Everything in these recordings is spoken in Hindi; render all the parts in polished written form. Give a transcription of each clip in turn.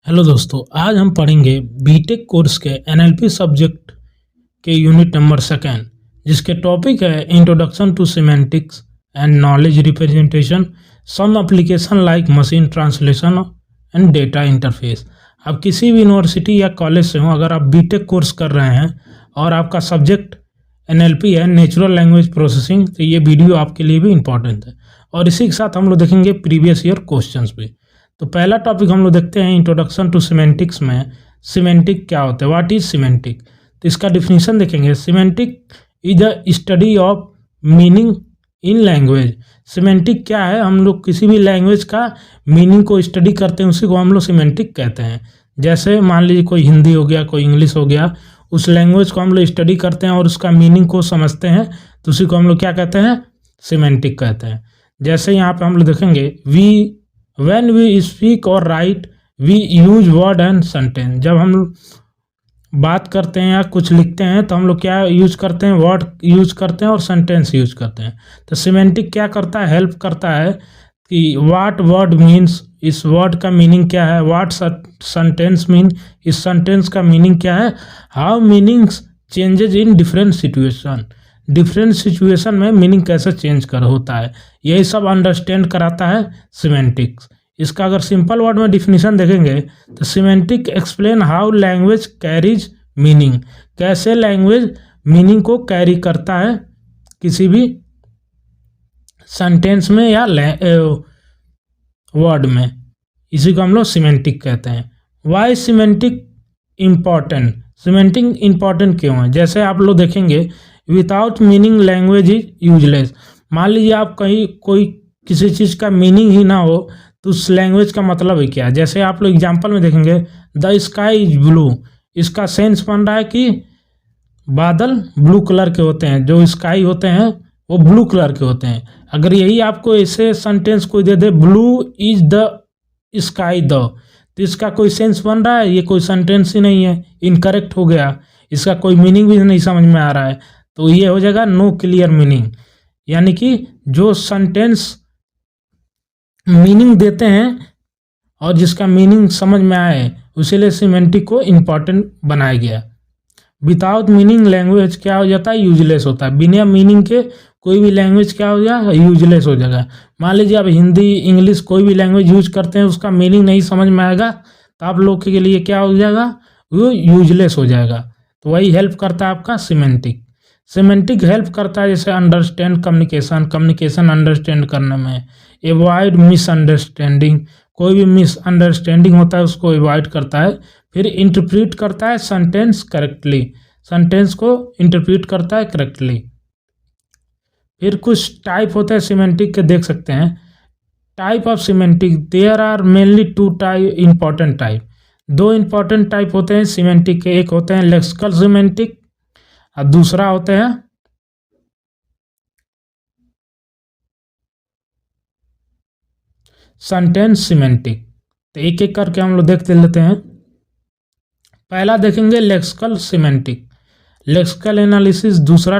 हेलो दोस्तों, आज हम पढ़ेंगे बीटेक कोर्स के एनएलपी सब्जेक्ट के यूनिट नंबर सेकेंड, जिसके टॉपिक है introduction to semantics and knowledge representation, some application like machine translation and data interface. आप किसी भी यूनिवर्सिटी या कॉलेज से हो, अगर आप बीटेक कोर्स कर रहे हैं और आपका सब्जेक्ट एनएलपी है, नेचुरल लैंग्वेज प्रोसेसिंग, तो ये वीडियो आपके लिए भी इम्पॉर्टेंट है। और इसी के साथ हम लोग देखेंगे प्रीवियस ईयर क्वेश्चंस भी। तो पहला टॉपिक हम लोग देखते हैं इंट्रोडक्शन टू सिमेंटिक्स में सिमेंटिक क्या होता है, व्हाट इज सिमेंटिक। तो इसका डिफिनीशन देखेंगे। Semantic is the study of meaning in language. Semantic क्या है, हम लोग किसी भी लैंग्वेज का मीनिंग को स्टडी करते हैं, उसी को हम लोग सिमेंटिक कहते हैं। जैसे मान लीजिए कोई हिंदी हो गया, कोई इंग्लिश हो गया, उस लैंग्वेज को हम लोग स्टडी करते हैं और उसका मीनिंग को समझते हैं, तो उसी को हम लोग क्या कहते हैं, सिमेंटिक कहते हैं। जैसे यहाँ पे हम लोग देखेंगे when we speak और write we use word and sentence। जब हम बात करते हैं या कुछ लिखते हैं तो हम लोग क्या यूज करते हैं, वर्ड यूज करते हैं और सेंटेंस यूज करते हैं। तो सिमेंटिक क्या करता है, हेल्प करता है कि व्हाट वर्ड मीन्स, इस वर्ड का मीनिंग क्या है, व्हाट सेंटेंस मीन, इस सेंटेंस का मीनिंग क्या है, how meanings changes in different situation, different situation में मीनिंग कैसे चेंज कर होता है, यही सब अंडरस्टैंड कराता है सिमेंटिक्स। इसका अगर सिंपल वर्ड में डिफिनीशन देखेंगे तो semantic explain how language carries meaning, कैसे लैंग्वेज मीनिंग को कैरी करता है किसी भी सेंटेंस में या वर्ड में, इसी को हम लोग सिमेंटिक कहते हैं। Why semantic important, semantic important क्यों है। जैसे आप लोग देखेंगे without meaning language is useless. मान लीजिए आप कहीं कोई किसी चीज़ का मीनिंग ही ना हो तो उस लैंग्वेज का मतलब है क्या। जैसे आप लोग एग्जांपल में देखेंगे द स्काई इज ब्लू, इसका सेंस बन रहा है कि बादल ब्लू कलर के होते हैं, जो स्काई होते हैं वो ब्लू कलर के होते हैं। अगर यही आपको ऐसे सेंटेंस कोई दे दे blue is the sky the, तो इसका कोई सेंस बन रहा है, ये कोई सेंटेंस ही नहीं है, इनकरेक्ट हो गया, इसका कोई मीनिंग भी नहीं समझ में आ रहा है, तो ये हो जाएगा नो क्लियर मीनिंग। यानी कि जो सेंटेंस मीनिंग देते हैं और जिसका मीनिंग समझ में आए, उसीलिए सिमेंटिक को इम्पॉर्टेंट बनाया गया। विदाउट मीनिंग लैंग्वेज क्या हो जाता है, यूजलेस होता है। बिना मीनिंग के कोई भी लैंग्वेज क्या हो जाएगा, यूजलेस हो जाएगा। मान लीजिए आप हिंदी इंग्लिश कोई भी लैंग्वेज यूज करते हैं, उसका मीनिंग नहीं समझ में आएगा तो आप लोग के लिए क्या हो जाएगा, वो यूजलेस हो जाएगा। तो वही हेल्प करता है आपका सिमेंटिक। सिमेंटिक हेल्प करता है जैसे अंडरस्टैंड कम्युनिकेशन, कम्युनिकेशन अंडरस्टैंड करने में, एवॉइड मिसअंडरस्टैंडिंग, कोई भी मिसअंडरस्टैंडिंग होता है उसको एवॉइड करता है। फिर इंटरप्रीट करता है सेंटेंस करेक्टली, सेंटेंस को इंटरप्रीट करता है करेक्टली। फिर कुछ टाइप होते हैं सिमेंटिक के, देख सकते हैं type of semantic. There are mainly two type important type, दो इंपॉर्टेंट टाइप होते हैं सिमेंटिक के। एक होते हैं लेक्सिकल सिमेंटिक और दूसरा होते हैं सेंटेंस सिमेंटिक। तो एक एक करके हम लोग देखते लेते हैं। पहला देखेंगे लेक्सिकल सिमेंटिक। लेक्सिकल एनालिसिस दूसरा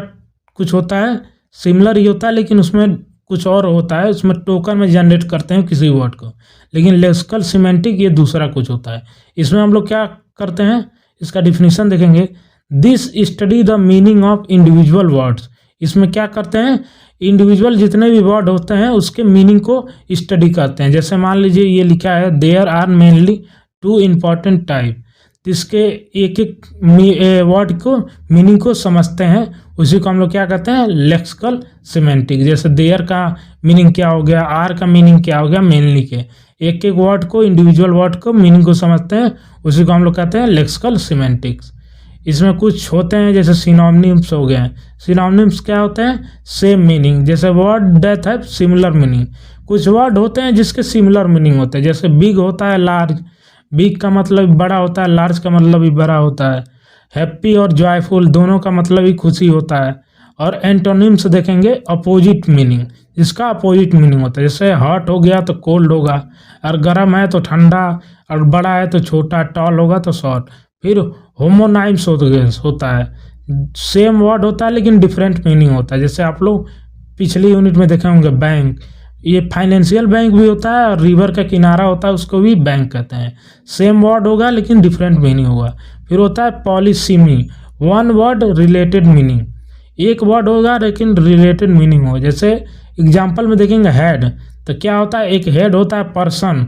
कुछ होता है, सिमिलर ही होता है लेकिन उसमें कुछ और होता है, उसमें टोकन में जनरेट करते हैं किसी वर्ड को। लेकिन लेक्सिकल सिमेंटिक ये दूसरा कुछ होता है। इसमें हम लोग क्या करते हैं, इसका डिफिनीशन देखेंगे। This study the meaning of individual words. इसमें क्या करते हैं, इंडिविजुअल जितने भी वर्ड होते हैं उसके मीनिंग को स्टडी करते हैं। जैसे मान लीजिए ये लिखा है there are mainly two important type, इसके एक एक वर्ड को मीनिंग को समझते हैं, उसी को हम लोग क्या कहते हैं, लेक्सिकल सिमेंटिक। जैसे देयर का मीनिंग क्या हो गया, आर का मीनिंग क्या हो गया, मेनली के एक एक वर्ड को, इंडिविजुअल वर्ड को मीनिंग को समझते हैं, उसी को हम लोग कहते हैं लेक्सिकल सिमेंटिक्स। इसमें कुछ होते हैं जैसे सिनोनिम्स हो गए। सिनोनिम्स क्या होते हैं, सेम मीनिंग। जैसे वर्ड डेथ है सिमिलर मीनिंग। कुछ वर्ड होते हैं जिसके सिमिलर मीनिंग होते हैं, जैसे बिग होता है लार्ज, बिग का मतलब बड़ा होता है, लार्ज का मतलब भी बड़ा होता है। हैप्पी और जॉयफुल दोनों का मतलब ही खुशी होता है। और एंटोनिम्स देखेंगे अपोजिट मीनिंग, जिसका अपोजिट मीनिंग होता है। जैसे हॉट हो गया तो कोल्ड होगा, और गर्म है तो ठंडा, और बड़ा है तो छोटा, टॉल होगा तो शॉर्ट। फिर होमोनाइम्स होता है, सेम वर्ड होता है लेकिन डिफरेंट मीनिंग होता है। जैसे आप लोग पिछली यूनिट में देखे होंगे बैंक, ये फाइनेंशियल बैंक भी होता है और रिवर का किनारा होता है उसको भी बैंक कहते हैं। सेम वर्ड होगा लेकिन डिफरेंट मीनिंग होगा। फिर होता है पॉलीसिमी, वन वर्ड रिलेटेड मीनिंग, एक वर्ड होगा लेकिन रिलेटेड मीनिंग होगा। जैसे एग्जाम्पल में देखेंगे हेड, तो क्या होता है, एक हेड होता है पर्सन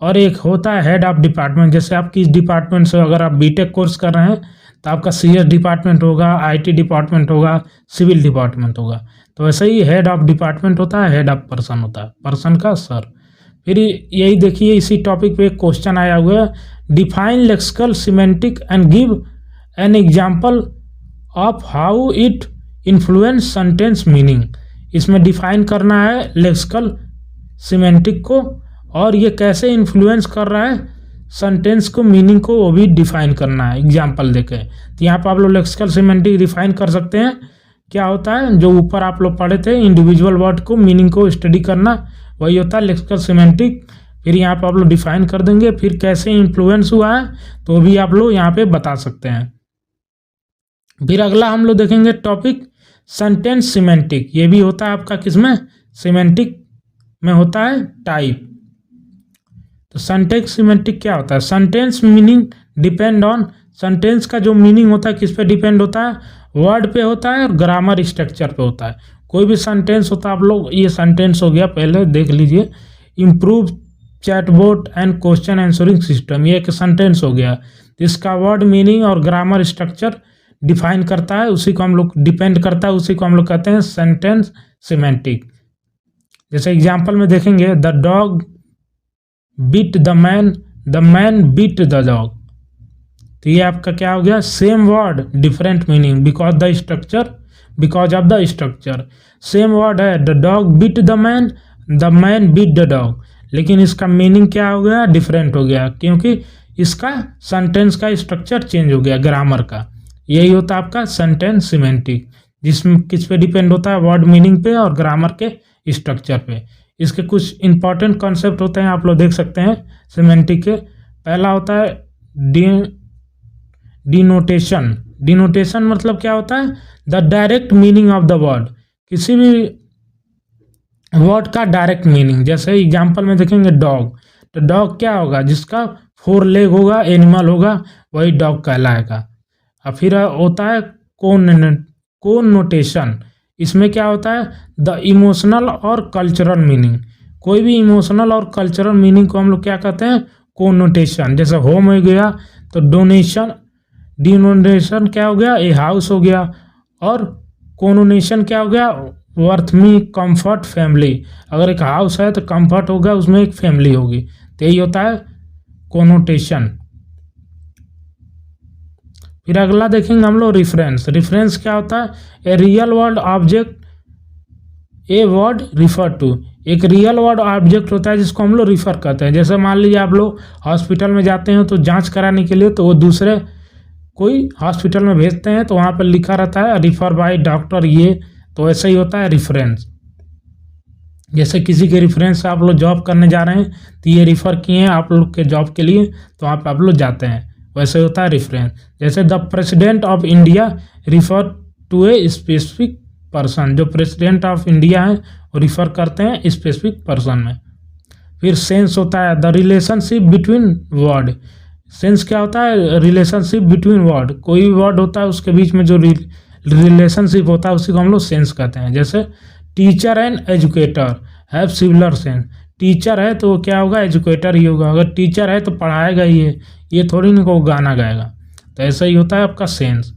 और एक होता है हेड ऑफ डिपार्टमेंट। जैसे आप किस डिपार्टमेंट से, अगर आप बीटेक कोर्स कर रहे हैं तो आपका सीएस डिपार्टमेंट होगा, आईटी डिपार्टमेंट होगा, सिविल डिपार्टमेंट होगा। तो वैसे ही हेड ऑफ डिपार्टमेंट होता है, हेड ऑफ पर्सन होता है, पर्सन का सर। फिर यही देखिए इसी टॉपिक पे एक क्वेश्चन आया हुआ है, define lexical semantic and give an example of how it influence sentence meaning. इसमें डिफाइन करना है लेक्सिकल सिमेंटिक को और ये कैसे इन्फ्लुएंस कर रहा है सेंटेंस को, मीनिंग को, वो भी डिफाइन करना है एग्जाम्पल देके। तो यहाँ पर आप लोग लेक्सिकल सिमेंटिक डिफाइन कर सकते हैं। क्या होता है, जो ऊपर आप लोग पढ़े थे इंडिविजुअल वर्ड को, मीनिंग को स्टडी करना, वही होता है लेक्सिकल सिमेंटिक। फिर यहाँ पर आप लोग डिफाइन कर देंगे। फिर कैसे इन्फ्लुएंस हुआ है तो भी आप लोग यहाँ पे बता सकते हैं। फिर अगला हम लोग देखेंगे टॉपिक सेंटेंस सिमेंटिक। ये भी होता है आपका किसमें, सिमेंटिक में होता है टाइप। तो सेंटेंस सिमेंटिक क्या होता है, sentence meaning depend on, sentence का जो मीनिंग होता है किस पे डिपेंड होता है, वर्ड पे होता है और ग्रामर स्ट्रक्चर पे होता है। कोई भी सेंटेंस होता है, आप लोग ये सेंटेंस हो गया, पहले देख लीजिए, improve chatbot and question answering system, ये एक सेंटेंस हो गया। इसका वर्ड मीनिंग और ग्रामर स्ट्रक्चर डिफाइन करता है, उसी को हम लोग डिपेंड करता है, उसी को हम लोग कहते हैं सेंटेंस सिमेंटिक। जैसे एग्जाम्पल में देखेंगे, the dog beat the man beat the dog. तो ये आपका क्या हो गया, same word different meaning, because of the structure. Same word है, the dog beat the man beat the dog, लेकिन इसका मीनिंग क्या हो गया, डिफरेंट हो गया, क्योंकि इसका सेंटेंस का स्ट्रक्चर चेंज हो गया, ग्रामर का। यही होता है आपका सेंटेंस सिमेंटिक, जिसमें किस पे डिपेंड होता है, वर्ड मीनिंग पे और ग्रामर के स्ट्रक्चर पे। इसके कुछ इंपॉर्टेंट कॉन्सेप्ट होते हैं, आप लोग देख सकते हैं सिमेंटिक के। पहला होता है डिनोटेशन। डिनोटेशन मतलब क्या होता है, the direct meaning of the word, किसी भी वर्ड का डायरेक्ट मीनिंग। जैसे एग्जाम्पल में देखेंगे डॉग, तो डॉग क्या होगा, जिसका 4 लेग होगा, एनिमल होगा, वही डॉग कहलाएगा। और फिर होता है कोनोटेशन। इसमें क्या होता है, द इमोशनल और कल्चरल मीनिंग। कोई भी इमोशनल और कल्चरल मीनिंग को हम लोग क्या कहते हैं, कोनोटेशन। जैसे होम हो गया तो डिनोटेशन क्या हो गया, ए हाउस हो गया। और कोनोनेशन क्या हो गया, वर्थ मी, कंफर्ट, फैमिली। अगर एक हाउस है तो कंफर्ट होगा, उसमें एक फैमिली होगी, तो यही होता है कोनोटेशन। फिर अगला देखेंगे हम लोग रिफरेंस। रिफरेंस क्या होता है, a real world object a word refer to. एक रियल वर्ल्ड ऑब्जेक्ट होता है जिसको हम लोग रिफर करते हैं। जैसे मान लीजिए आप लोग हॉस्पिटल में जाते हैं तो जांच कराने के लिए, तो वो दूसरे कोई हॉस्पिटल में भेजते हैं तो वहाँ पर लिखा रहता है रिफर बाय डॉक्टर, ये तो ऐसा ही होता है रिफरेंस। जैसे किसी के रेफरेंस से आप लोग जॉब करने जा रहे हैं तो ये रिफ़र किए हैं आप लोग के जॉब के लिए, तो वहाँ पे आप लोग जाते हैं, वैसे होता है रेफरेंस। जैसे the president of India refer to a specific person, जो प्रेसिडेंट ऑफ इंडिया है वो रिफ़र करते हैं स्पेसिफिक पर्सन में। फिर सेंस होता है the relationship between word. Sense क्या होता है, रिलेशनशिप बिटवीन वर्ड। कोई भी वर्ड होता है उसके बीच में जो रिलेशनशिप होता है उसी को हम लोग सेंस कहते हैं। जैसे teacher and educator have similar sense. Teacher है तो क्या होगा, एजुकेटर ही होगा। अगर टीचर है तो पढ़ाएगा ही है, ये थोड़ी ना को गाना गाएगा। तो ऐसा ही होता है आपका सेंस।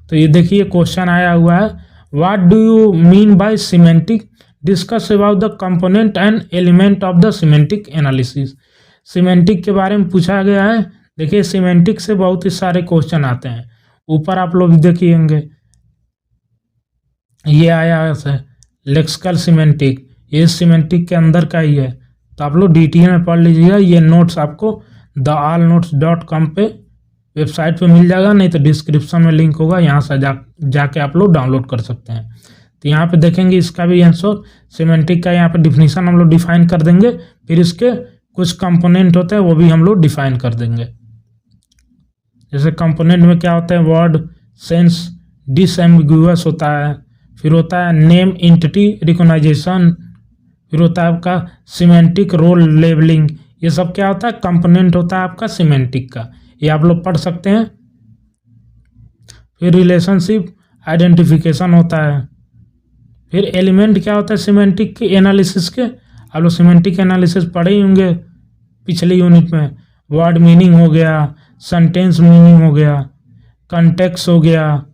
तो ये देखिए क्वेश्चन आया हुआ है, what do you mean by semantic, discuss about the component and element of the semantic analysis. Semantic के बारे में पूछा गया है। देखिए सिमेंटिक से बहुत ही सारे क्वेश्चन आते हैं। ऊपर आप लोग देखिएंगे ये आया है लेक्सिकल सिमेंटिक, ये सिमेंटिक के अंदर का ही है, तो आप लोग डिटेल में पढ़ लीजिएगा। ये नोट्स आपको theallnotes.com पे वेबसाइट पे मिल जाएगा, नहीं तो डिस्क्रिप्शन में लिंक होगा, यहाँ से जाके आप लोग डाउनलोड कर सकते हैं। तो यहाँ पे देखेंगे इसका भी आंसर, सिमेंटिक का यहाँ पे डिफिनीशन हम लोग डिफाइन कर देंगे, फिर इसके कुछ कंपोनेंट होते हैं वो भी हम लोग डिफाइन कर देंगे। जैसे कंपोनेंट में क्या होता है, वर्ड, सेंस, डिसएम्बिगुअस होता है, फिर होता है नेम, एंटिटी, रिकॉग्नाइजेशन, फिर होता है आपका सिमेंटिक रोल लेबलिंग, ये सब क्या होता है, कंपोनेंट होता है आपका सिमेंटिक का, ये आप लोग पढ़ सकते हैं। फिर रिलेशनशिप आइडेंटिफिकेशन होता है। फिर एलिमेंट क्या होता है सिमेंटिक के एनालिसिस के, आप लोग सिमेंटिक एनालिसिस पढ़े ही होंगे पिछले यूनिट में। वर्ड मीनिंग हो गया, सेंटेंस मीनिंग हो गया, कंटेक्स्ट हो गया,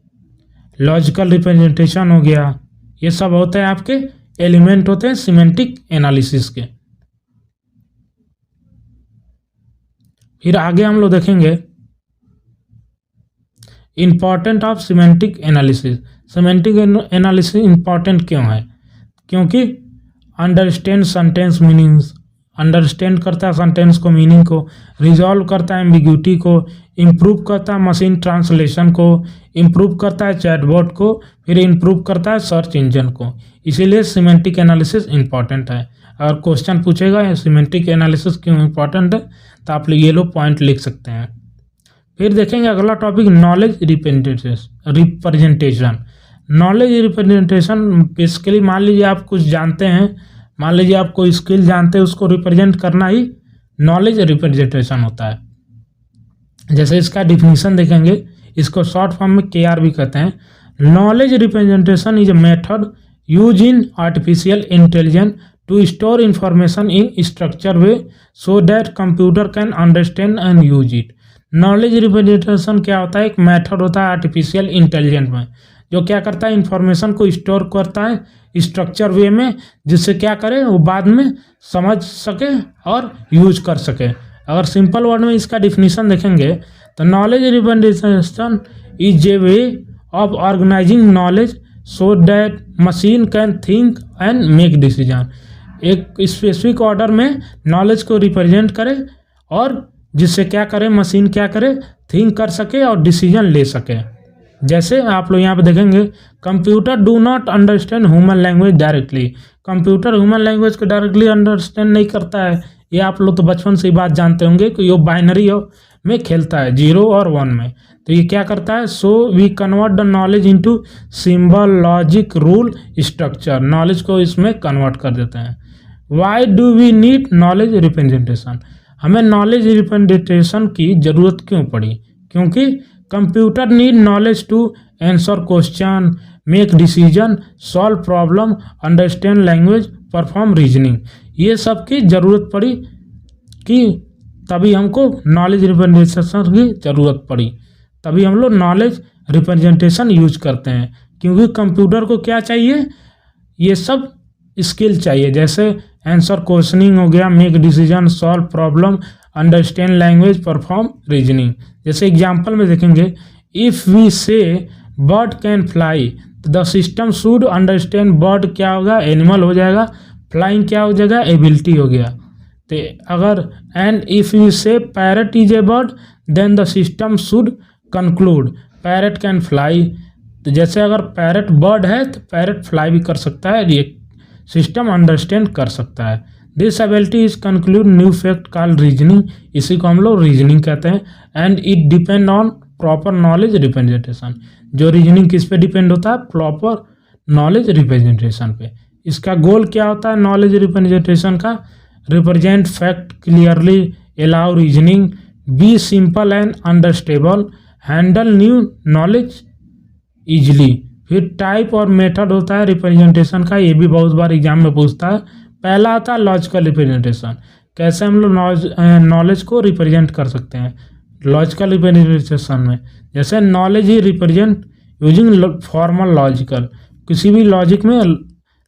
लॉजिकल रिप्रेजेंटेशन हो गया, ये सब होते हैं आपके एलिमेंट होते हैं सिमेंटिक एनालिसिस के। फिर आगे हम लोग देखेंगे important of semantic analysis. Semantic analysis important क्यों है, क्योंकि अंडरस्टैंड सेंटेंस मीनिंग्स, अंडरस्टैंड करता है सेंटेंस को, मीनिंग को, रिजॉल्व करता है एम्बिग्यूटी को, इम्प्रूव करता है मशीन ट्रांसलेशन को, इम्प्रूव करता है चैटबॉट को, फिर इम्प्रूव करता है सर्च इंजन को। इसीलिए सिमेंटिक एनालिसिस इंपॉर्टेंट है। अगर क्वेश्चन पूछेगा सिमेंटिक एनालिसिस क्यों इंपॉर्टेंट है तो आप ये लोग पॉइंट लिख सकते हैं। फिर देखेंगे अगला topic knowledge representation. Knowledge representation basically मान लीजिए आप कुछ जानते हैं, मान लीजिए आप कोई स्किल जानते हैं, उसको रिप्रेजेंट करना ही नॉलेज रिप्रेजेंटेशन होता है। जैसे इसका डिफिनीशन देखेंगे, इसको शॉर्ट फॉर्म में KR भी कहते हैं। Knowledge representation is a method use in artificial intelligence to store information in structure way so that computer can understand and use it. Knowledge representation क्या होता है, एक मेथड होता है आर्टिफिशियल इंटेलिजेंस में, जो क्या करता है इंफॉर्मेशन को स्टोर करता है स्ट्रक्चर वे में, जिससे क्या करे वो बाद में समझ सके और यूज कर सके। अगर सिंपल वर्ड में इसका डिफिनीशन देखेंगे तो knowledge representation is a way of organising knowledge so that machine can think and make decision. एक स्पेसिफिक ऑर्डर में नॉलेज को रिप्रेजेंट करे और जिससे क्या करे मशीन क्या करे, थिंक कर सके और डिसीजन ले सके। जैसे आप लोग यहाँ पे देखेंगे computer do not understand human language directly. Computer human language को डायरेक्टली अंडरस्टैंड नहीं करता है, ये आप लोग तो बचपन से ही बात जानते होंगे कि ये बाइनरी में खेलता है 0 और 1 में। तो ये क्या करता है, so we convert the knowledge into symbol logic rule structure, knowledge को इसमें कन्वर्ट कर देते हैं। Why do we need knowledge representation, हमें नॉलेज रिप्रेजेंटेशन की ज़रूरत क्यों पड़ी, क्योंकि computer need knowledge to answer question, make decision, solve problem, understand language, perform reasoning, ये सब की ज़रूरत पड़ी कि तभी हमको नॉलेज रिप्रेजेंटेशन की ज़रूरत पड़ी, तभी हम लोग नॉलेज रिप्रेजेंटेशन यूज करते हैं। क्योंकि कंप्यूटर को क्या चाहिए, ये सब स्किल चाहिए, जैसे आंसर क्वेश्चनिंग हो गया, make decision, solve problem, understand language, perform reasoning. जैसे एग्जांपल में देखेंगे, इफ़ वी से bird can fly, the system should understand bird क्या होगा, एनिमल हो जाएगा, फ्लाइंग क्या हो जाएगा, एबिलिटी हो गया। तो अगर and if you say parrot is a bird then the system should conclude parrot can fly. तो जैसे अगर पैरट बर्ड है तो पैरट फ्लाई भी कर सकता है, ये सिस्टम अंडरस्टैंड कर सकता है। This ability is conclude new fact called reasoning, इसी को हम लोग रीजनिंग कहते हैं। And it depend on proper knowledge representation, जो रीजनिंग किस पे डिपेंड होता है, प्रॉपर नॉलेज रिप्रेजेंटेशन पे। इसका गोल क्या होता है नॉलेज रिप्रेजेंटेशन का, represent fact clearly, allow reasoning, be simple and understandable, handle new knowledge easily. फिर टाइप और मेथड होता है रिप्रेजेंटेशन का, ये भी बहुत बार एग्जाम में पूछता है। पहला आता है लॉजिकल रिप्रेजेंटेशन, कैसे हम लोग नॉलेज को रिप्रेजेंट कर सकते हैं लॉजिकल रिप्रेजेंटेशन में। जैसे नॉलेज ही रिप्रेजेंट यूजिंग फॉर्मल लॉजिकल, किसी भी लॉजिक में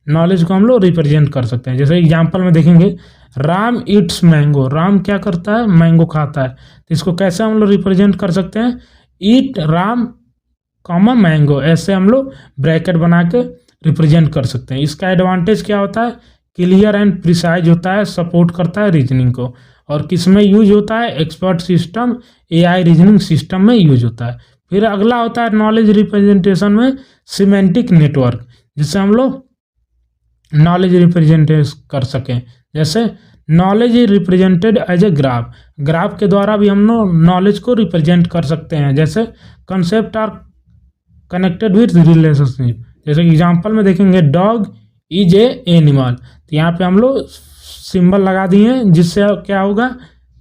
नॉलेज को हम लोग रिप्रेजेंट कर सकते हैं। जैसे एग्जांपल में देखेंगे, राम ईट्स मैंगो, राम क्या करता है, मैंगो खाता है। तो इसको कैसे हम लोग रिप्रेजेंट कर सकते हैं, ईट राम कॉमा मैंगो, ऐसे हम लोग ब्रैकेट बना के रिप्रेजेंट कर सकते हैं। इसका एडवांटेज क्या होता है, क्लियर एंड प्रिसाइज होता है, सपोर्ट करता है रीजनिंग को। और किस में यूज होता है, expert system, AI reasoning system में यूज होता है। फिर अगला होता है नॉलेज रिप्रेजेंटेशन में सिमेंटिक नेटवर्क, जिससे हम लोग नॉलेज रिप्रेजेंट कर सकें। जैसे knowledge is represented as a graph, graph के द्वारा भी हम लोग नॉलेज को रिप्रेजेंट कर सकते हैं। जैसे concept are connected with relationship, जैसे एग्जांपल में देखेंगे, डॉग इज ए एनिमल। तो यहाँ पे हम लोग सिंबल लगा दिए हैं जिससे क्या होगा,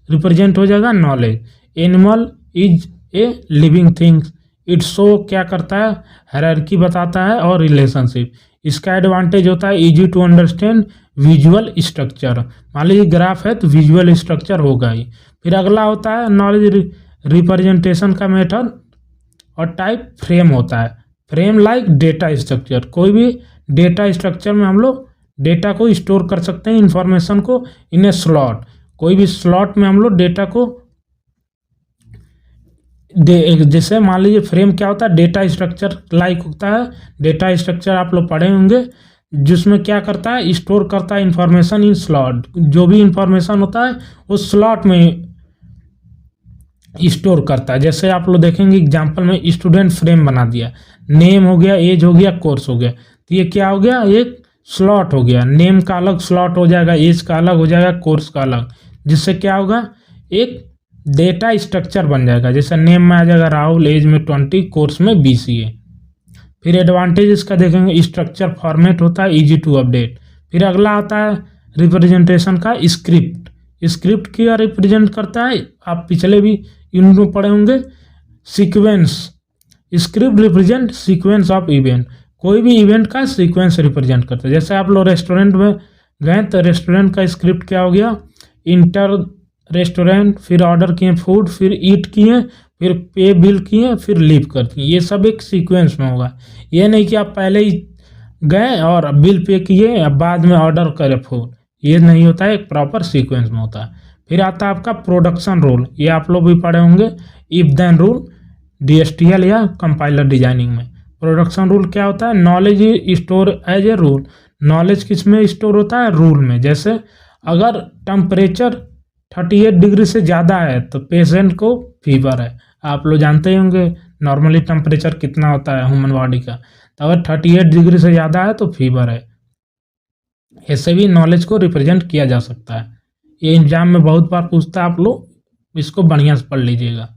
रिप्रेजेंट हो जाएगा knowledge. Animal is a living things, it show क्या करता है, हायरार्की बताता है और रिलेशनशिप। इसका एडवांटेज होता है easy to understand visual structure. मान लीजिए ग्राफ है तो विजुअल स्ट्रक्चर होगा ही। फिर अगला होता है नॉलेज रिप्रेजेंटेशन का मेथड और टाइप फ्रेम होता है। फ्रेम लाइक डेटा स्ट्रक्चर, कोई भी डेटा स्ट्रक्चर में हम लोग डेटा को स्टोर कर सकते हैं, इंफॉर्मेशन को इन ए स्लॉट। कोई भी स्लॉट में हम लोग डेटा को जैसे मान लीजिए फ्रेम क्या होता है, डेटा स्ट्रक्चर लाइक होता है। डेटा स्ट्रक्चर आप लोग पढ़े होंगे, जिसमें क्या करता है, स्टोर करता है इंफॉर्मेशन इन स्लॉट। जो भी इंफॉर्मेशन होता है उस स्लॉट में स्टोर करता है। जैसे आप लोग देखेंगे एग्जांपल में स्टूडेंट फ्रेम बना दिया, नेम हो गया, एज हो गया, कोर्स हो गया। तो ये क्या हो गया, एक स्लॉट हो गया। नेम का अलग स्लॉट हो जाएगा, एज का अलग हो जाएगा, कोर्स का अलग, जिससे क्या होगा, एक डेटा स्ट्रक्चर बन जाएगा। जैसे नेम में आ जाएगा राहुल, एज में 20, कोर्स में BCA। फिर एडवांटेज इसका देखेंगे, स्ट्रक्चर फॉर्मेट होता है, इजी टू अपडेट। फिर अगला आता है रिप्रेजेंटेशन का स्क्रिप्ट। स्क्रिप्ट क्या रिप्रेजेंट करता है, आप पिछले भी यूनिट में पढ़े होंगे। Sequence, script represent sequence of event, कोई भी इवेंट का सीक्वेंस रिप्रेजेंट करता है। जैसे आप लोग रेस्टोरेंट में गए तो रेस्टोरेंट का स्क्रिप्ट क्या हो गया, इंटर रेस्टोरेंट, फिर ऑर्डर किए फूड, फिर ईट किए, फिर पे बिल किए, फिर लीव कर दिए। ये सब एक सीक्वेंस में होगा। ये नहीं कि आप पहले ही गए और बिल पे किए अब बाद में ऑर्डर करें फूड, ये नहीं होता है, एक प्रॉपर सीक्वेंस में होता है। फिर आता है आपका प्रोडक्शन रूल, ये आप लोग भी पढ़े होंगे, इफ देन रूल, DSTL या कंपाइलर डिजाइनिंग में। प्रोडक्शन रूल क्या होता है, knowledge store as a rule. Knowledge किस में स्टोर होता है, रूल में। जैसे अगर टेम्परेचर 38 डिग्री से ज़्यादा है तो पेशेंट को फीवर है। आप लोग जानते ही होंगे नॉर्मली टेम्परेचर कितना होता है ह्यूमन बॉडी का, तो अगर 38 डिग्री से ज़्यादा है तो फीवर है। ऐसे भी नॉलेज को रिप्रेजेंट किया जा सकता है। ये एग्जाम में बहुत बार पूछता है, आप लोग इसको बढ़िया से पढ़ लीजिएगा।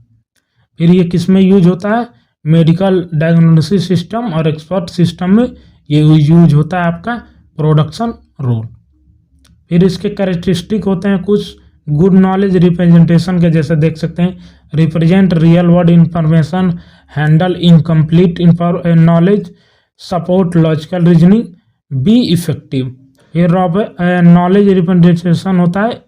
फिर ये किस में यूज होता है, मेडिकल डायग्नोसिस सिस्टम और एक्सपर्ट सिस्टम में ये यूज होता है आपका प्रोडक्शन रूल। फिर इसके कैरेक्टरिस्टिक होते हैं कुछ गुड नॉलेज रिप्रेजेंटेशन के, जैसे देख सकते हैं, represent real world information, handle incomplete knowledge, support logical reasoning, be effective. फिर नॉलेज रिप्रेजेंटेशन होता है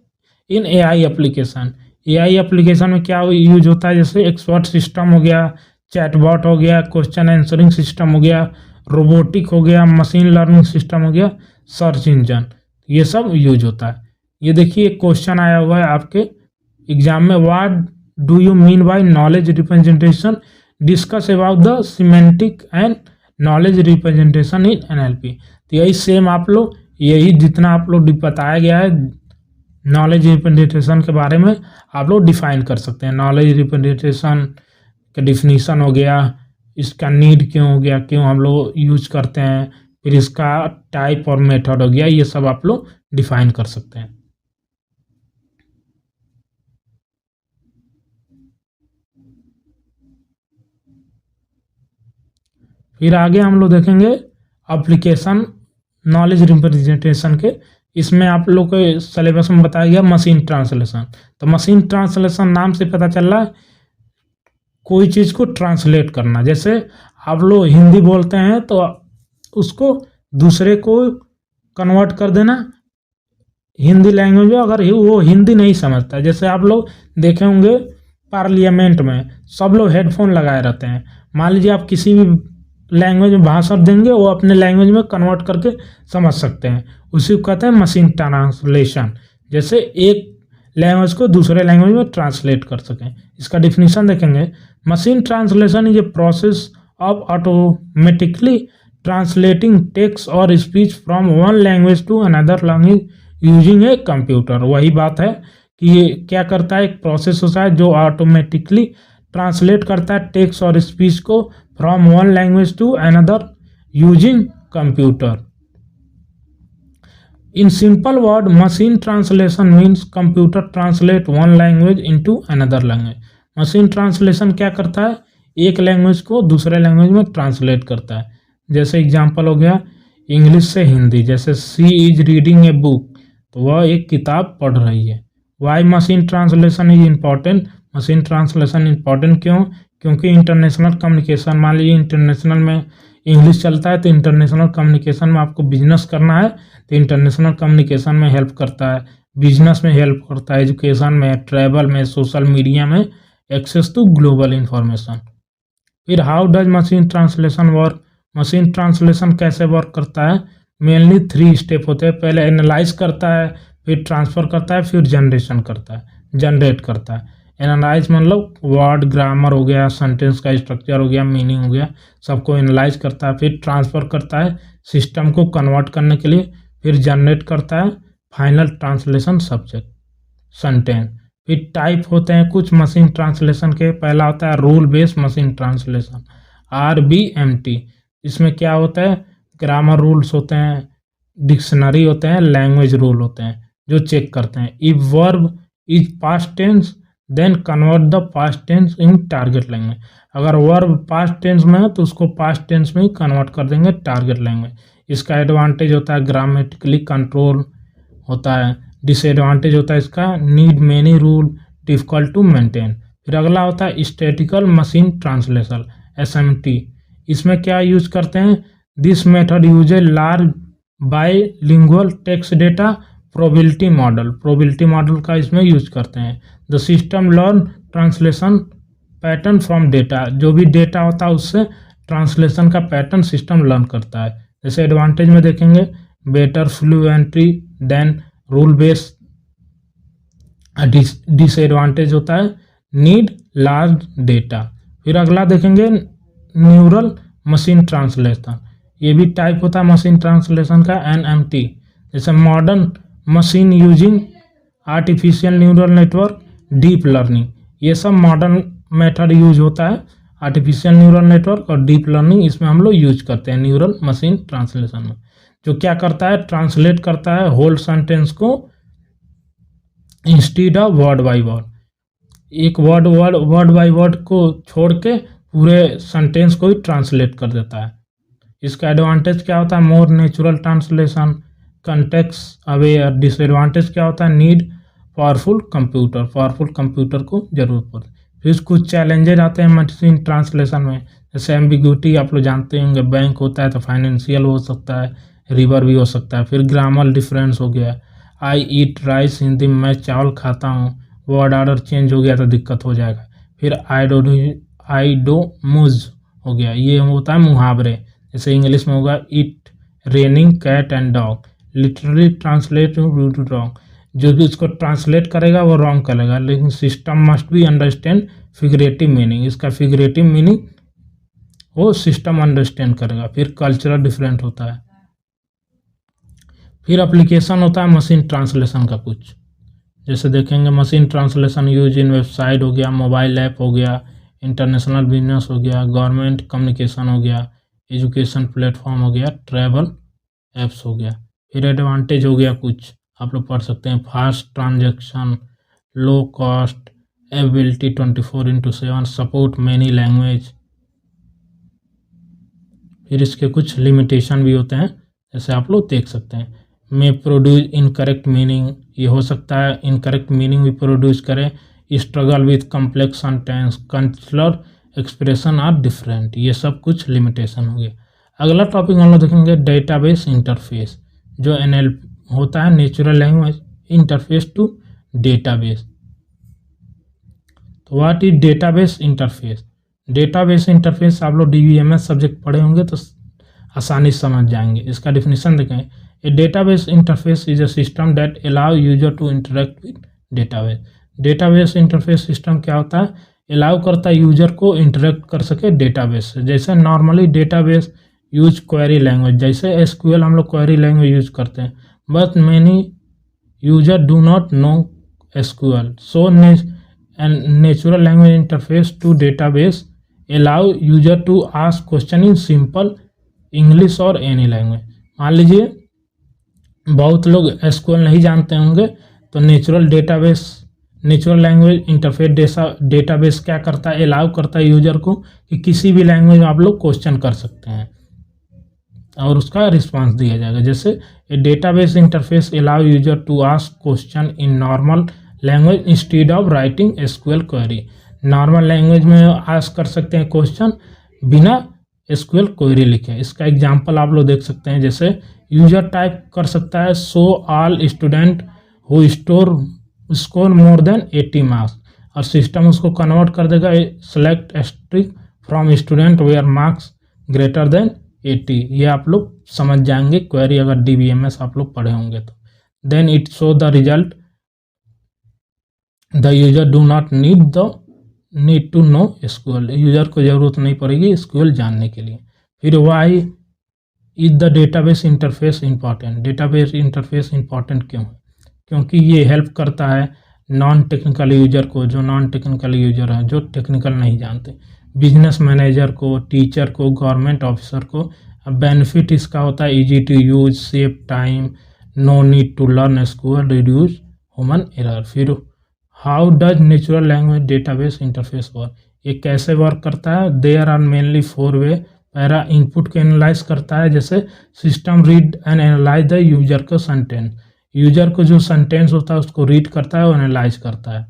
इन AI एप्लीकेशन। AI एप्लीकेशन में क्या यूज होता है, जैसे एक्सपर्ट सिस्टम हो गया, चैटबॉट हो गया, क्वेश्चन आंसरिंग सिस्टम हो गया, रोबोटिक हो गया, मशीन लर्निंग सिस्टम हो गया, सर्च इंजन, ये सब यूज होता है। ये देखिए एक क्वेश्चन आया हुआ है आपके एग्जाम में, what do you mean by knowledge representation, discuss about the semantic and knowledge representation in NLP। तो यही सेम आप लोग, यही जितना आप लोग बताया गया है नॉलेज रिप्रेजेंटेशन के बारे में, आप लोग डिफाइन कर सकते हैं। नॉलेज रिप्रेजेंटेशन का डिफिनीशन हो गया, इसका नीड क्यों हो गया, क्यों हम लोग यूज करते हैं, फिर इसका टाइप और मेथड हो गया, ये सब आप लोग डिफाइन कर सकते हैं। फिर आगे हम लोग देखेंगे एप्लीकेशन नॉलेज रिप्रेजेंटेशन के। इसमें आप लोग को सिलेबस में बताया गया मशीन ट्रांसलेशन। तो मशीन ट्रांसलेशन नाम से पता चल रहा है कोई चीज़ को ट्रांसलेट करना। जैसे आप लोग हिंदी बोलते हैं तो उसको दूसरे को कन्वर्ट कर देना हिंदी लैंग्वेज में, अगर वो हिंदी नहीं समझता। जैसे आप लोग देखे होंगे पार्लियामेंट में सब लोग हेडफोन लगाए रहते हैं। मान लीजिए आप किसी भी लैंग्वेज में भाषण देंगे, वो अपने लैंग्वेज में कन्वर्ट करके समझ सकते हैं, उसी को कहते हैं मशीन ट्रांसलेशन। जैसे एक लैंग्वेज को दूसरे लैंग्वेज में ट्रांसलेट कर सकें। इसका डिफिनीशन देखेंगे, machine translation is a process of automatically translating text और speech from one language to another language using a computer. वही बात है कि ये क्या करता है, एक प्रोसेस होता है जो ऑटोमेटिकली ट्रांसलेट करता है टेक्स्ट और स्पीच को from one language to another using computer. In simple word, machine translation means computer translate one language into another language. Machine translation क्या करता है, एक लैंग्वेज को दूसरे लैंग्वेज में ट्रांसलेट करता है। जैसे एग्जांपल हो गया, इंग्लिश से हिंदी, जैसे she is reading a book, तो वह एक किताब पढ़ रही है। Why machine translation is important, machine translation important क्यों? क्योंकि इंटरनेशनल कम्युनिकेशन, मान लीजिए इंटरनेशनल में इंग्लिश चलता है, तो इंटरनेशनल कम्युनिकेशन में आपको बिजनेस करना है तो इंटरनेशनल कम्युनिकेशन में हेल्प करता है, बिजनेस में हेल्प करता है, एजुकेशन में, ट्रैवल में, सोशल मीडिया में, एक्सेस टू ग्लोबल इंफॉर्मेशन। फिर how does machine translation work, machine translation कैसे वर्क करता है? मेनली 3 स्टेप होते हैं। पहले एनालाइज करता है, फिर ट्रांसफर करता है, फिर जनरेशन करता है, जनरेट करता है। एनालाइज मतलब वर्ड ग्रामर हो गया, सेंटेंस का स्ट्रक्चर हो गया, मीनिंग हो गया, सबको एनालाइज करता है। फिर ट्रांसफर करता है सिस्टम को कन्वर्ट करने के लिए, फिर जनरेट करता है फाइनल ट्रांसलेशन सब्जेक्ट सेंटेंस। फिर टाइप होते हैं कुछ मशीन ट्रांसलेशन के। पहला होता है rule based machine translation, RBMT। इसमें क्या होता है? ग्रामर रूल्स होते हैं, डिक्शनरी होते हैं, लैंग्वेज रूल होते हैं जो चेक करते हैं। If verb is past tense then convert the past tense in target language. अगर वर्ब पास्ट टेंस में है तो उसको पास्ट टेंस में ही कन्वर्ट कर देंगे टारगेट लैंग्वेज। इसका एडवांटेज होता है ग्रामेटिकली कंट्रोल होता है, डिसएडवांटेज होता है इसका need many rule, difficult to maintain. फिर अगला होता है स्टैटिकल मशीन ट्रांसलेशन, SMT। इसमें क्या यूज करते हैं? This method use a large bilingual text data probability model, probability model का इसमें यूज करते हैं। The system learn translation pattern from data, जो भी डेटा होता है उससे ट्रांसलेशन का पैटर्न सिस्टम लर्न करता है। जैसे एडवांटेज में देखेंगे better fluency than rule based. Disadvantage होता है नीड लार्ज डेटा। फिर अगला देखेंगे न्यूरल मशीन ट्रांसलेशन, ये भी टाइप होता है मशीन ट्रांसलेशन का, NMT। जैसे modern machine using artificial neural network, deep learning, ये सब मॉडर्न मेथड यूज होता है। आर्टिफिशियल न्यूरल नेटवर्क और डीप लर्निंग इसमें हम लोग यूज करते हैं न्यूरल मशीन ट्रांसलेशन में। जो क्या करता है? ट्रांसलेट करता है होल सेंटेंस को instead of word by word, एक वर्ड बाय वर्ड को छोड़ के पूरे सेंटेंस को ही ट्रांसलेट कर देता है। इसका एडवांटेज क्या होता है? More natural translation, context aware. Disadvantage क्या होता है? Need powerful computer, powerful computer को जरूरत पड़ती है। फिर कुछ चैलेंजेज आते हैं मशीन ट्रांसलेशन में, जैसे एम्बिग्यूटी आप लोग जानते होंगे, बैंक होता है तो फाइनेंशियल हो सकता है, रिवर भी हो सकता है। फिर ग्रामर डिफरेंस हो गया, आई ईट राइस हिंदी मैं चावल खाता हूँ, वर्ड ऑर्डर चेंज हो गया तो दिक्कत हो जाएगा। फिर आई डो मूज हो गया, ये होता है मुहावरे, जैसे इंग्लिश में होगा it raining cat and dog, literally translate wrong, जो भी इसको ट्रांसलेट करेगा वो रॉन्ग करेगा, लेकिन system must be understand figurative meaning, इसका फिगरेटिव मीनिंग वो सिस्टम अंडरस्टैंड करेगा। फिर कल्चरल डिफरेंट होता है। फिर एप्लीकेशन होता है मशीन ट्रांसलेशन का कुछ, जैसे देखेंगे machine translation use in website हो गया, मोबाइल ऐप हो गया, इंटरनेशनल बिजनेस हो गया, गवर्नमेंट कम्युनिकेशन हो गया, एजुकेशन प्लेटफॉर्म हो गया, ट्रैवल एप्स हो गया। फिर एडवांटेज हो गया कुछ आप लोग पढ़ सकते हैं, fast transaction, low cost, ability 24/7, support many language. फिर इसके कुछ लिमिटेशन भी होते हैं, जैसे आप लोग देख सकते हैं, में प्रोड्यूस इनकरेक्ट मीनिंग, ये हो सकता है इनकरेक्ट मीनिंग भी प्रोड्यूस करे, struggle with complex sentence, cultural expression are different, ये सब कुछ लिमिटेशन हो गया। अगला टॉपिक हम लोग देखेंगे डेटाबेस इंटरफेस, जो NL होता है natural language interface to database. तो what is database interface? Database interface आप लोग DBMS सब्जेक्ट पढ़े होंगे तो आसानी से समझ जाएंगे। इसका डिफिनीशन देखें, a database interface is a system that allow user to interact with database. Database interface system क्या होता है? अलाउ करता है यूजर को इंटरेक्ट कर सके डेटाबेस से। जैसे normally database use query language, जैसे SQL हम लोग क्वेरी लैंग्वेज यूज करते हैं, but many user do not know SQL, so natural language interface to database allow user to ask question in simple English और एनी लैंग्वेज। मान लीजिए बहुत लोग SQL नहीं जानते होंगे, तो नेचुरल लैंग्वेज इंटरफेस डेटाबेस क्या करता है? अलाउ करता है यूजर को कि किसी भी लैंग्वेज में आप लोग क्वेश्चन कर सकते हैं। और उसका रिस्पांस दिया जाएगा। जैसे a database interface allow user to ask question in normal language instead of writing SQL query. Normal language में आस्क कर सकते हैं क्वेश्चन बिना एसक्यूएल क्वेरी लिखे। इसका एग्जांपल आप लोग देख सकते हैं। जैसे यूजर टाइप कर सकता है so all student who score more than 80 marks, और सिस्टम उसको कन्वर्ट कर देगा select asterisk from student where marks greater than 80। ये आप लोग समझ जाएंगे क्वेरी अगर डीबीएमएस आप लोग पढ़े होंगे तो। Then it show the result the user do not need to know SQL. User को जरूरत नहीं पड़ेगी एसक्यूएल जानने के लिए। फिर why is the database interface important. Database interface important क्यों है? क्योंकि ये हेल्प करता है नॉन टेक्निकल यूजर को, जो नॉन टेक्निकल यूजर हैं, जो टेक्निकल नहीं जानते, बिजनेस मैनेजर को, टीचर को, गवर्नमेंट ऑफिसर को। बेनिफिट इसका होता है easy to use, save time, no need to learn SQL, reduce human error. फिर how does natural language database interface work. ये कैसे वर्क करता है? There are mainly 4 way. पहला इनपुट को एनालाइज करता है, जैसे system read and analyse the user का सेंटेंस। यूजर को जो सेंटेंस होता है उसको रीड करता है और एनालाइज करता है।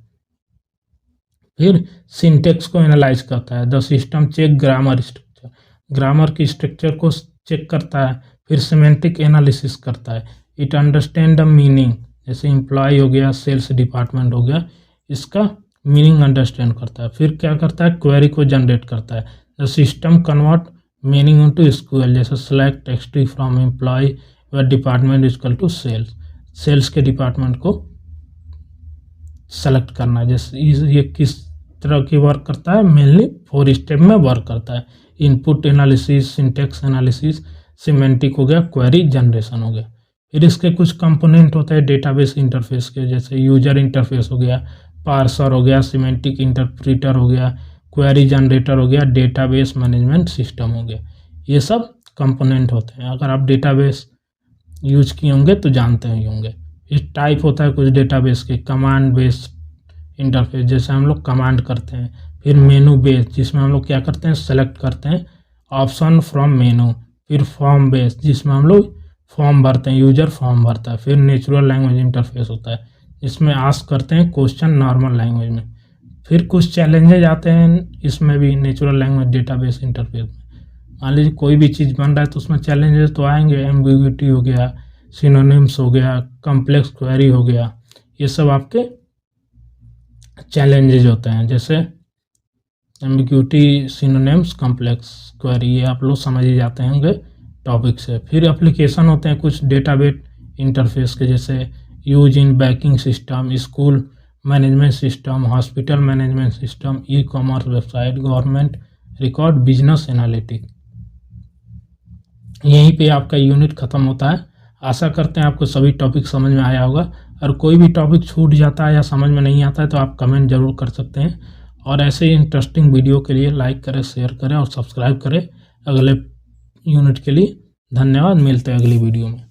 फिर सिंटेक्स को एनालाइज करता है। The system check grammar structure, grammar की स्ट्रक्चर को चेक करता है। फिर सिमेंटिक एनालिसिस करता है। इट अंडरस्टैंड द मीनिंग, जैसे एम्प्लॉय हो गया, सेल्स डिपार्टमेंट हो गया, इसका मीनिंग अंडरस्टैंड करता है। फिर क्या करता है? क्वेरी को जनरेट करता है। The system convert meaning into SQL, जैसे सेलेक्ट टेक्स्ट फ्रॉम एम्प्लॉय व department equal to sales. Sales के डिपार्टमेंट को सेलेक्ट करना है। जैसे ये किस तरह की वर्क करता है? मेनली 4 स्टेप में वर्क करता है। Input analysis, syntax analysis, semantic हो गया, क्वेरी जनरेशन हो गया। फिर इसके कुछ कंपोनेंट होते हैं डेटाबेस इंटरफेस के, जैसे यूजर इंटरफेस हो गया, पार्सर हो गया, सिमेंटिक इंटरप्रीटर हो गया, क्वेरी जनरेटर हो गया, डेटाबेस मैनेजमेंट सिस्टम हो गया। ये सब कंपोनेंट होते हैं। अगर आप डेटाबेस यूज किए होंगे तो जानते ही होंगे। इस टाइप होता है कुछ डेटाबेस के, कमांड बेस्ड इंटरफेस, जैसे हम लोग कमांड करते हैं। फिर मेनू बेस्ड, जिसमें हम लोग क्या करते हैं? सेलेक्ट करते हैं ऑप्शन फ्रॉम मेनू। फिर फॉर्म बेस्ड, जिसमें हम लोग फॉर्म भरते हैं, यूजर फॉर्म भरता है। फिर नेचुरल लैंग्वेज इंटरफेस होता है, जिसमें आस्क करते हैं क्वेश्चन नॉर्मल लैंग्वेज में। फिर कुछ चैलेंजेज आते हैं इसमें भी, नेचुरल लैंग्वेज डेटाबेस इंटरफेस में। मान लीजिए कोई भी चीज़ बन रहा है तो उसमें चैलेंजेस तो आएंगे। एम्बिग्यूटी हो गया, सिनोनिम्स हो गया, कॉम्प्लेक्स क्वेरी हो गया, ये सब आपके चैलेंजेज होते हैं। जैसे एम्बिग्यूटी, सिनोनिम्स, कॉम्प्लेक्स क्वेरी, ये आप लोग समझ ही जाते होंगे टॉपिक से। फिर एप्लीकेशन होते हैं कुछ डेटाबेस इंटरफेस के, जैसे use in banking system, school management system, hospital management system, e commerce website, government record, business analytic. यहीं पे आपका यूनिट ख़त्म होता है। आशा करते हैं आपको सभी टॉपिक समझ में आया होगा। और कोई भी टॉपिक छूट जाता है या समझ में नहीं आता है तो आप कमेंट जरूर कर सकते हैं। और ऐसे इंटरेस्टिंग वीडियो के लिए लाइक करें, शेयर करें और सब्सक्राइब करें अगले यूनिट के लिए। धन्यवाद, मिलते हैं अगली वीडियो में।